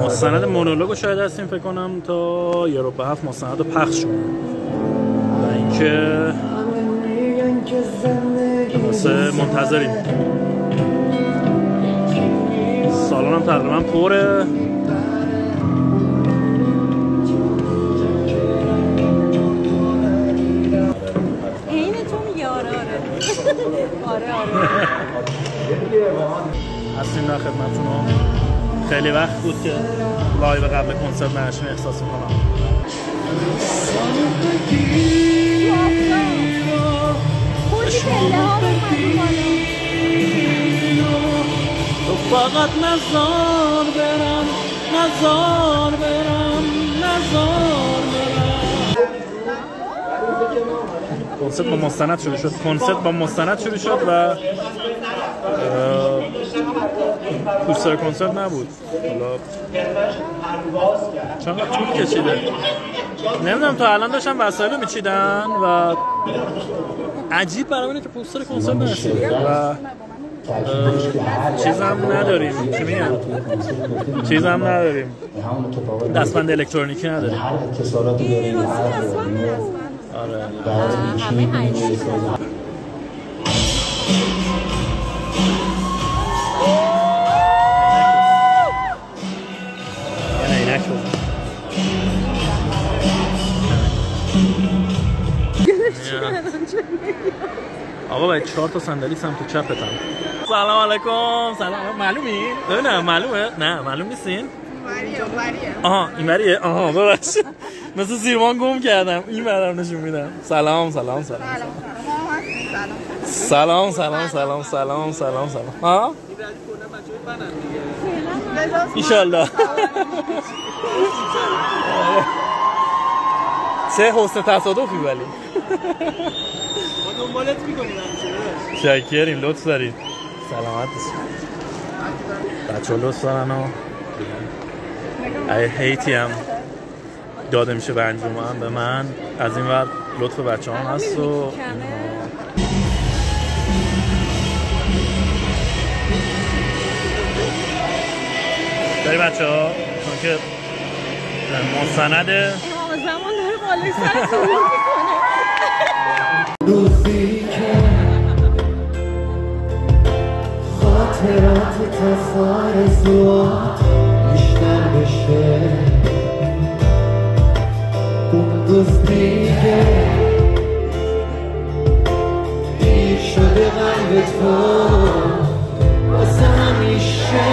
مستند مونولوگو شاید هستیم فکر کنم تا یه رو به 7 مستند رو پخش شد و اینکه واسه منتظریم. سالن هم تقریبا پره. این تو میگه آره هستیم در خدمتتون. خیلی وقت بود که لایو قبل کنسرت نشیم احساس میکنم. تو فقط نزار برم کنسرت با مستند شروع شد و پوستر کنسرت نبود. حالا چقدر طول کشیده نمیدونم. تا الان داشتن وسایل رو میچیدن و عجیب برام اینه که پوستر کنسرت نرسیده و چیزم نداریم. چی میگن؟ چیزم نداریم. دستبند الکترونیکی نداریم. آره. آقا باید 4 تا صندلی سمت چپتم. سلام علیکم. سلام. معلومی؟ نه معلومه؟ نه معلوم نیستین؟ آها این بریه. آها ببخشید مثل زیرمان گم کردم. این برام نشون میدم. سلام. ها؟ ایشالله. چه حسن تصادفی ولی. ما دنبالت میکنیم همچنین. شکریم لطف دارید. سلامت باشید. بچه‌ها لطف دارن و هیتی هم داده میشه به انجمن به من. از این ور لطف بچه‌ها هم هست و داری بچه‌ها چون که مستند زمان داره بالای سر سرور میکنه. روزی که خاطرات تفار زوات بیشتر بشه اون روز دیگه دیر شده قلب تو واسه همیشه.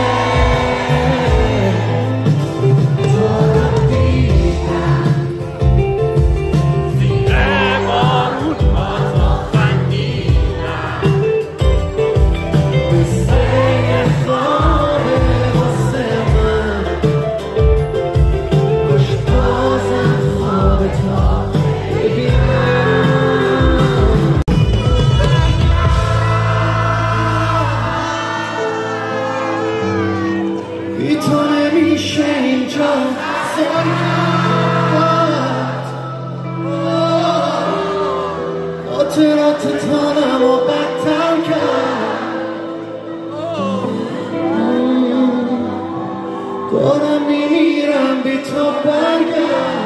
خاطرات تانم و بدتر کرد دارم میمیرم بی تو برگرد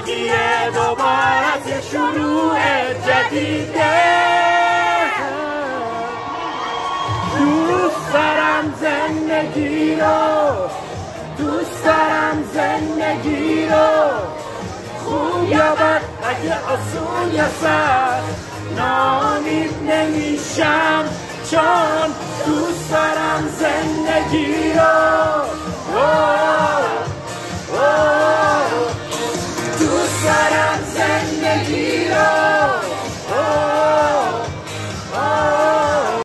یه دوباره از یه شروع جدیده دوست دارم زندگی رو دوست دارم زندگی رو خوب یا بد اگه آسون یا سخت ناامید نمیشم چون دوست دارم زندگی رو